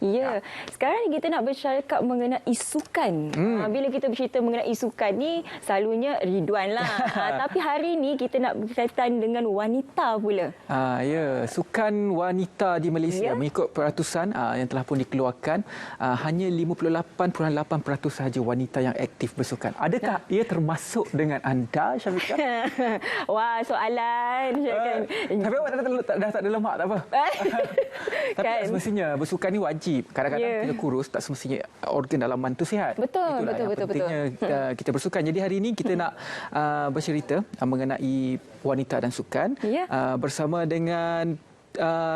Ya, sekarang ni kita nak bercakap mengenai sukan. Bila kita bercerita mengenai sukan ni, selalunya Ridwan lah. Tapi hari ni kita nak berkaitan dengan wanita pula. Ya, sukan wanita di Malaysia mengikut peratusan yang telah pun dikeluarkan, hanya 58.8% sahaja wanita yang aktif bersukan. Adakah ia termasuk dengan anda, Syafiqah? Wah, soalan. Tapi awak dah tak ada lemak, tak apa. Tapi Kan? semestinya bersukan ni wajib. Kadang-kadang kita kurus, tak semestinya organ dalaman tu sihat. Betul, Itulah yang pentingnya kita bersukan. Jadi hari ini kita nak bercerita mengenai wanita dan sukan bersama dengan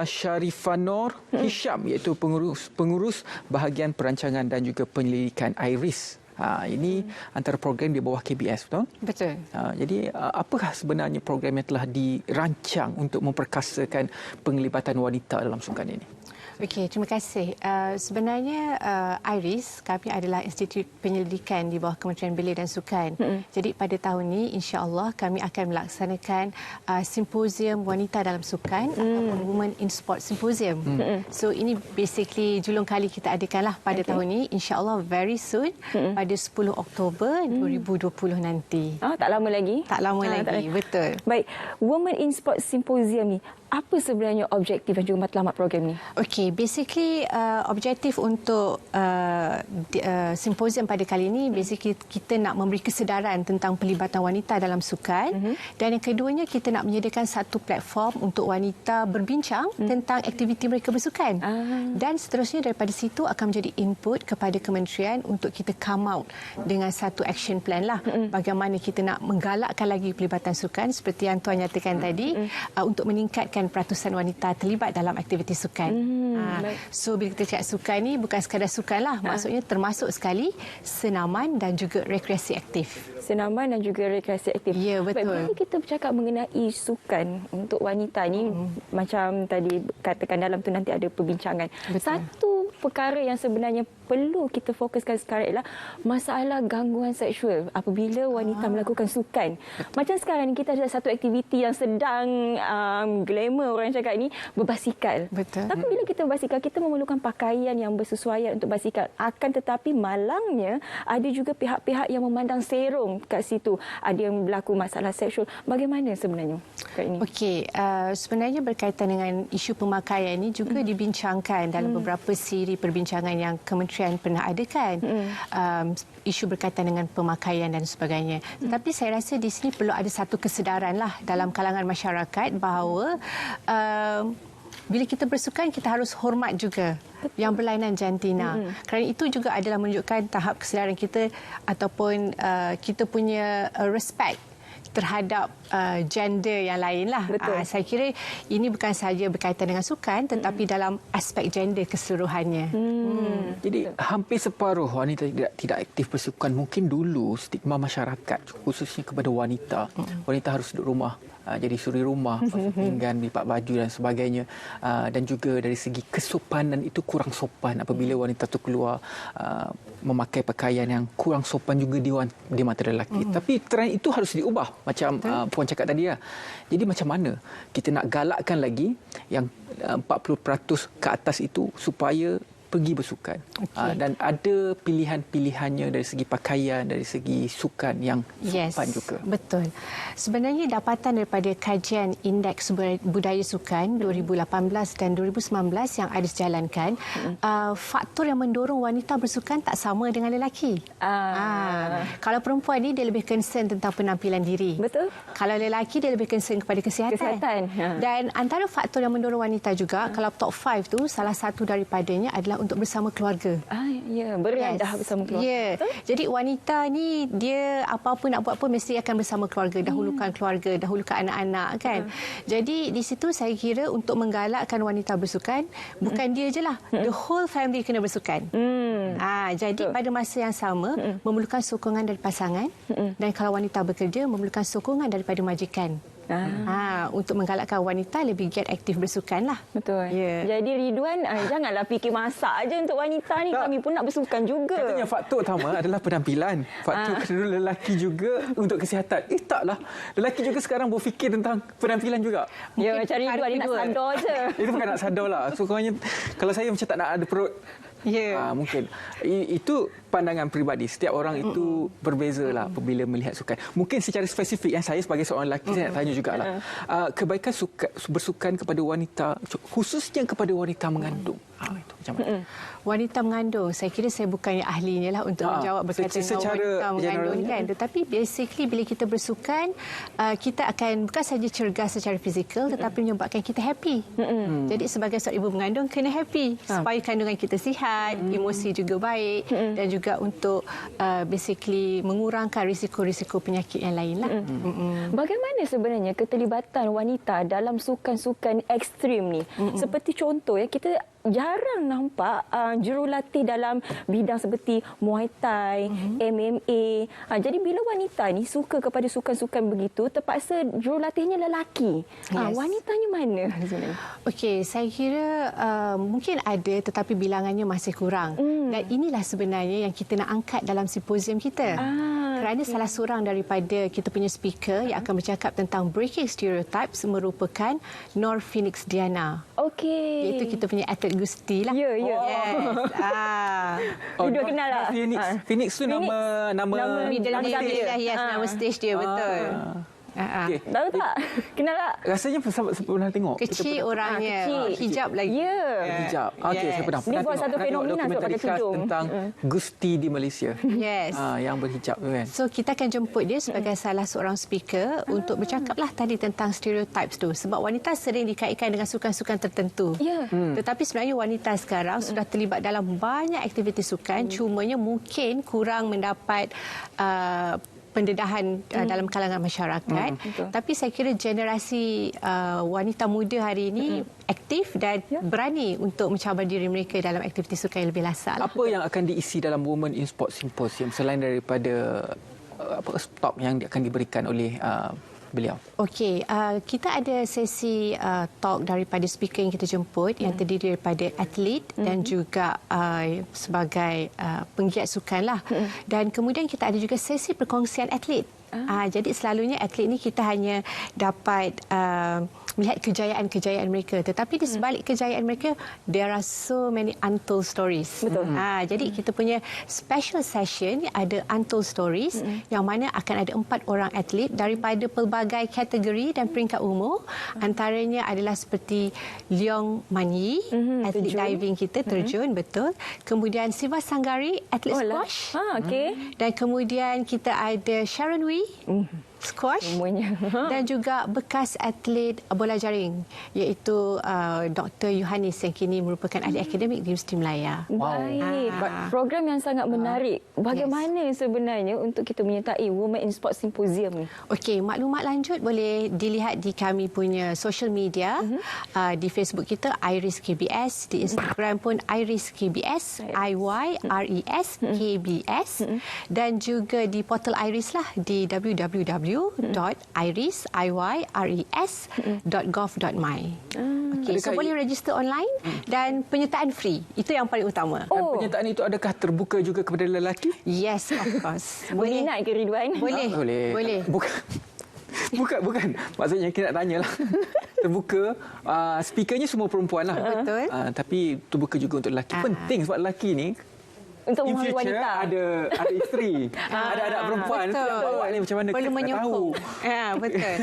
Sharifah Noor Hisham, iaitu pengurus bahagian perancangan dan juga penyelidikan IRIS. Ini antara program di bawah KBS, betul? Betul. Jadi apakah sebenarnya program yang telah dirancang untuk memperkasakan penglibatan wanita dalam sukan ini? Okey, terima kasih. Sebenarnya IRIS, kami adalah Institut Penyelidikan di bawah Kementerian Belia dan Sukan. Jadi pada tahun ini, insya-Allah kami akan melaksanakan simposium wanita dalam sukan ataupun Women in Sport Symposium. So ini basically julung kali kita adakanlah pada tahun ini, insya-Allah very soon pada 10 Oktober 2020 nanti. Tak lama lagi? Tak lama lagi, betul. Baik, Women in Sport Symposium ni, apa sebenarnya objektif dan juga matlamat program ni? Okey, basically objektif untuk simposium pada kali ini, basically kita nak memberi kesedaran tentang pelibatan wanita dalam sukan, dan yang keduanya kita nak menyediakan satu platform untuk wanita berbincang tentang aktiviti mereka bersukan. Dan seterusnya daripada situ akan menjadi input kepada kementerian untuk kita come out dengan satu action plan lah. Bagaimana kita nak menggalakkan lagi pelibatan sukan seperti yang Tuan nyatakan tadi, untuk meningkatkan peratusan wanita terlibat dalam aktiviti sukan. So bila kita cakap sukan ni bukan sekadar sukan lah, maksudnya termasuk sekali senaman dan juga rekreasi aktif. Senaman dan juga rekreasi aktif. Ya, betul. Baik, bila kita bercakap mengenai sukan untuk wanita ni, macam tadi katakan dalam tu nanti ada perbincangan. Betul. Satu perkara yang sebenarnya perlu kita fokuskan sekarang ialah masalah gangguan seksual apabila wanita melakukan sukan. Macam sekarang ni kita ada satu aktiviti yang sedang glamour orang cakap ni, berbasikal. Betul. Tapi bila kita berbasikal, kita memerlukan pakaian yang bersesuaian untuk basikal. Akan tetapi malangnya ada juga pihak-pihak yang memandang serong kat situ. Ada yang berlaku masalah seksual. Bagaimana sebenarnya kat ini? Okey, sebenarnya berkaitan dengan isu pemakaian ini juga dibincangkan dalam beberapa siri perbincangan yang kementerian pernah adakan. Isu berkaitan dengan pemakaian dan sebagainya. Tetapi saya rasa di sini perlu ada satu kesedaran lah dalam kalangan masyarakat bahawa bila kita bersukan, kita harus hormat juga yang berlainan jantina. Kerana itu juga adalah menunjukkan tahap kesedaran kita ataupun kita punya respect terhadap gender yang lain lah. Saya kira ini bukan sahaja berkaitan dengan sukan tetapi dalam aspek gender keseluruhannya. Jadi hampir separuh wanita tidak aktif bersukan. Mungkin dulu stigma masyarakat khususnya kepada wanita, wanita harus duduk rumah, jadi suri rumah, basuh pinggan, lipat baju dan sebagainya. Dan juga dari segi kesopanan itu kurang sopan apabila wanita itu keluar memakai pakaian yang kurang sopan juga di mata lelaki. Tapi trend itu harus diubah macam Puan cakap tadi lah. Jadi macam mana kita nak galakkan lagi yang 40% ke atas itu supaya pergi bersukan. Dan ada pilihan-pilihannya dari segi pakaian, dari segi sukan yang sopan juga. Betul. Sebenarnya dapatan daripada kajian Indeks Budaya Sukan 2018 dan 2019 yang ada dijalankan, faktor yang mendorong wanita bersukan tak sama dengan lelaki. Kalau perempuan ni dia lebih concern tentang penampilan diri. Betul. Kalau lelaki dia lebih concern kepada kesihatan. Dan antara faktor yang mendorong wanita juga, kalau top 5 tu salah satu daripadanya adalah untuk bersama keluarga. Beriadah bersama keluarga. Jadi wanita ni dia apa-apa nak buat pun mesti akan bersama keluarga, dahulukan keluarga, dahulukan anak-anak kan. Jadi di situ saya kira untuk menggalakkan wanita bersukan, bukan dia je lah, the whole family kena bersukan. Jadi pada masa yang sama memerlukan sokongan dari pasangan, dan kalau wanita bekerja memerlukan sokongan daripada majikan. Untuk menggalakkan wanita lebih giat aktif bersukan lah. Betul. Ya. Jadi Ridwan, janganlah fikir masak aja untuk wanita ni. Kami pun nak bersukan juga. Katanya faktor utama adalah penampilan. Faktor kedua lelaki juga untuk kesihatan. Taklah. Lelaki juga sekarang berfikir tentang penampilan juga. Ya, macam Ridwan dia nak sadar je. Itu bukan nak sadar lah. So, kalau saya macam tak nak ada perut, mungkin. Itu pandangan peribadi. Setiap orang itu berbeza lah apabila melihat sukan. Mungkin secara spesifik, saya sebagai seorang lelaki, saya nak tanya jugalah. Kebaikan bersukan kepada wanita, khususnya kepada wanita mengandung. Itu macam mana? Wanita mengandung, saya kira saya bukannya ahlinya lah untuk menjawab berkaitan dengan wanita mengandung kan. Tetapi basically bila kita bersukan, kita akan bukan saja cergas secara fizikal tetapi menyebabkan kita happy. Jadi sebagai seorang ibu mengandung kena happy supaya kandungan kita sihat, emosi juga baik dan juga untuk basically mengurangkan risiko-risiko penyakit yang lain lah. Bagaimana sebenarnya keterlibatan wanita dalam sukan-sukan ekstrim ni? Seperti contoh kita jarang nampak jurulatih dalam bidang seperti Muay Thai, MMA. Jadi bila wanita ni suka kepada sukan-sukan begitu, terpaksa jurulatihnya lelaki. Wanitanya mana sebenarnya? Okey, saya kira mungkin ada tetapi bilangannya masih kurang. Dan inilah sebenarnya yang kita nak angkat dalam simposium kita. Kerana salah seorang daripada kita punya speaker yang akan bercakap tentang breaking stereotypes merupakan Nor Phoenix Diana. Okey. Iaitu kita punya atlet Gusti lah. Ya. Yes. Dua kenal lah. Phoenix tu nama Middle name dia. Yes, nama stage dia, betul. Okay. Tahu tak? Kenal tak? Rasanya pernah tengok. Kecil orangnya. Hijab lagi. Ya. Hijab. Okey, saya pernah. Dia buat satu fenomena sebab pakai tudung. Tentang Gusti di Malaysia. Yes. Yang berhijab tu kan. So kita akan jemput dia sebagai salah seorang speaker untuk bercakaplah tadi tentang stereotypes tu. Sebab wanita sering dikaitkan dengan sukan-sukan tertentu. Ya. Tetapi sebenarnya wanita sekarang sudah terlibat dalam banyak aktiviti sukan. Cumanya mungkin kurang mendapat pendedahan dalam kalangan masyarakat. Tapi saya kira generasi wanita muda hari ini aktif dan berani untuk mencabar diri mereka dalam aktiviti sukan yang lebih lasak. Apa yang akan diisi dalam Women in Sport Symposium selain daripada talk yang akan diberikan oleh beliau? Okey, kita ada sesi talk daripada speaker yang kita jemput yang terdiri daripada atlet dan juga sebagai penggiat sukan lah. Dan kemudian kita ada juga sesi perkongsian atlet. Jadi selalunya atlet ni kita hanya dapat melihat kejayaan-kejayaan mereka. Tetapi di sebalik kejayaan mereka, there are so many untold stories. Betul. Jadi kita punya special session ada untold stories yang mana akan ada 4 orang atlet daripada pelbagai kategori dan peringkat umur. Antaranya adalah seperti Leong Man Yi, atlet diving kita, terjun, betul. Kemudian Siva Sanggari, atlet squash. Dan kemudian kita ada Sharon Wee, squash. Dan juga bekas atlet bola jaring iaitu Dr. Yohanis yang kini merupakan ahli akademik di Universiti Melaya. Baik. Program yang sangat menarik. Bagaimana sebenarnya untuk kita menyertai Women in Sport Symposium ni? Okey, maklumat lanjut boleh dilihat di kami punya social media. Di Facebook kita Iris KBS, di Instagram pun Iris KBS, IYRES KBS, dan juga di portal Iris lah di www.iris.gov.my. Okey, so boleh register online dan penyertaan free. Itu yang paling utama. Dan penyertaan itu adakah terbuka juga kepada lelaki? Yes, of course. Berminat ke Ridwan? Boleh. Bukan. Maksudnya kita nak tanyalah. Terbuka, speakernya semua perempuan lah. Betul. Tapi terbuka juga untuk lelaki. Penting sebab lelaki ni Untuk in memahami future wanita. ada isteri, ada anak perempuan. Nanti nak bawa ni macam mana perlu kita nak tahu. menyokong. Betul.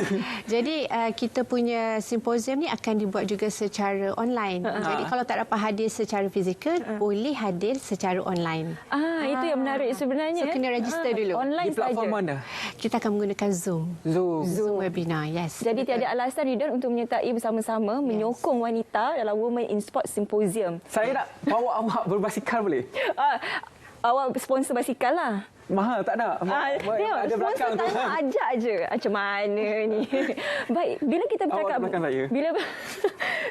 Jadi kita punya simposium ni akan dibuat juga secara online. Jadi kalau tak dapat hadir secara fizikal, boleh hadir secara online. Itu yang menarik sebenarnya. So kena register dulu. Online Di platform saja. mana? Kita akan menggunakan Zoom. Zoom webinar, yes. Jadi tiada alasan Ridwan untuk menyertai bersama-sama menyokong wanita dalam Women in Sport Symposium. Saya nak bawa awak berbasikal boleh? Awak sponsor basikal lah. Mahal tak nak. Tengok, Ada belakang tu. tanya ajak je. Macam mana ni? Baik, bila kita bercakap belakang saya.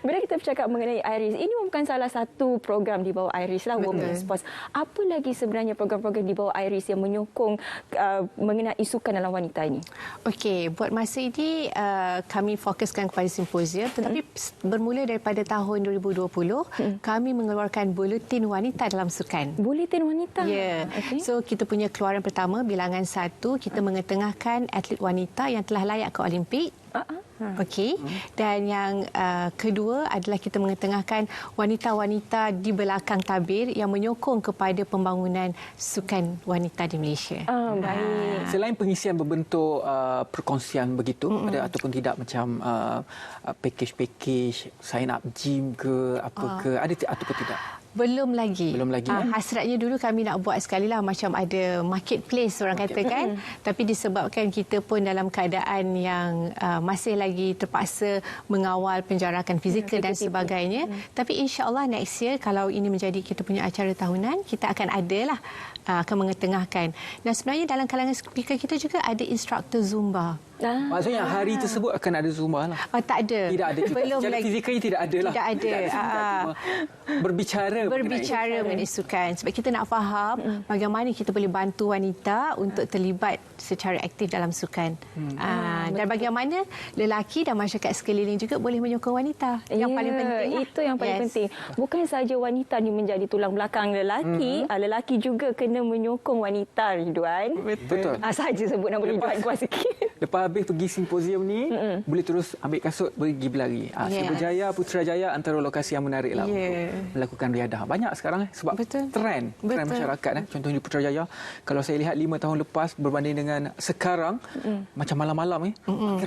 bila kita bercakap mengenai IRIS, ini bukan salah satu program di bawah IRIS lah, Women in Sports. Apa lagi sebenarnya program-program di bawah IRIS yang menyokong mengenai sukan dalam wanita ini? Okey, buat masa ini kami fokuskan kepada simposium, tetapi bermula daripada tahun 2020 kami mengeluarkan buletin wanita dalam sukan. Buletin wanita. Ya. Okey. So kita punya keluaran pertama bilangan 1, kita mengetengahkan atlet wanita yang telah layak ke Olimpik. Okey. Dan yang kedua adalah kita mengetengahkan wanita-wanita di belakang tabir yang menyokong kepada pembangunan sukan wanita di Malaysia. Baik. Selain pengisian berbentuk perkongsian begitu, ada ataupun tidak macam package sign up gym ke apa ke, ada ataupun tidak? Belum lagi. Belum lagi. Hasratnya dulu kami nak buat sekali lah macam ada marketplace orang kata kan. Tapi disebabkan kita pun dalam keadaan yang masih lagi terpaksa mengawal penjarakan fizikal dan sebagainya. Tapi insya-Allah next year kalau ini menjadi kita punya acara tahunan, kita akan adalah akan mengetengahkan. Dan sebenarnya dalam kalangan speaker kita juga ada instruktor Zumba. Maksudnya hari tersebut akan ada Zumba lah. Tak ada. Tidak ada juga. Belum Secara lagi. fizikalnya tidak ada lah. Tidak ada. Cuma berbicara mengenai sukan. Sebab kita nak faham bagaimana kita boleh bantu wanita untuk terlibat secara aktif dalam sukan. Dan bagaimana lelaki dan masyarakat sekeliling juga boleh menyokong wanita. Yang paling penting. Itu yang paling penting. Bukan saja wanita ni menjadi tulang belakang lelaki, lelaki juga kena menyokong wanita, Ridwan. Betul. Saja sebut nama Ridwan kuat sikit. Lepas habis pergi simposium ni, boleh terus ambil kasut pergi berlari. Cyberjaya, Putrajaya antara lokasi yang menarik lah untuk melakukan riadah. Banyak sekarang sebab trend masyarakat. Contohnya di Putrajaya, kalau saya lihat 5 tahun lepas berbanding dengan sekarang, macam malam-malam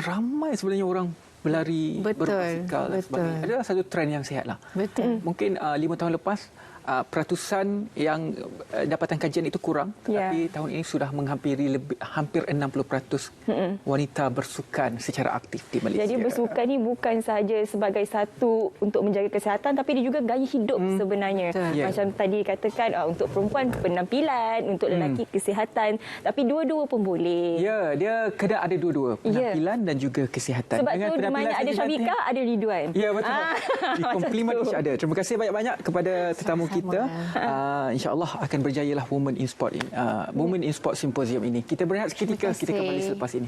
ramai sebenarnya orang berlari, berbasikal dan sebagainya. Adalah satu trend yang sihat lah. Mungkin 5 tahun lepas peratusan yang dapatan kajian itu kurang, tetapi tahun ini sudah menghampiri hampir 60% wanita bersukan secara aktif di Malaysia. Jadi bersukan ni bukan sahaja sebagai satu untuk menjaga kesihatan, tapi dia juga gaya hidup sebenarnya. Macam tadi katakan untuk perempuan penampilan, untuk lelaki kesihatan, tapi dua-dua pun boleh. Ya, dia kena ada dua-dua, penampilan dan juga kesihatan. Sebab tu di mana ada Syabika, ada Ridwan. Ya, betul. Di komplimen each other. Terima kasih banyak-banyak kepada tetamu kita. InsyaAllah akan berjayalah Women in Sport ini. Women in Sport Symposium ini. Kita berehat seketika, kita kembali selepas ini.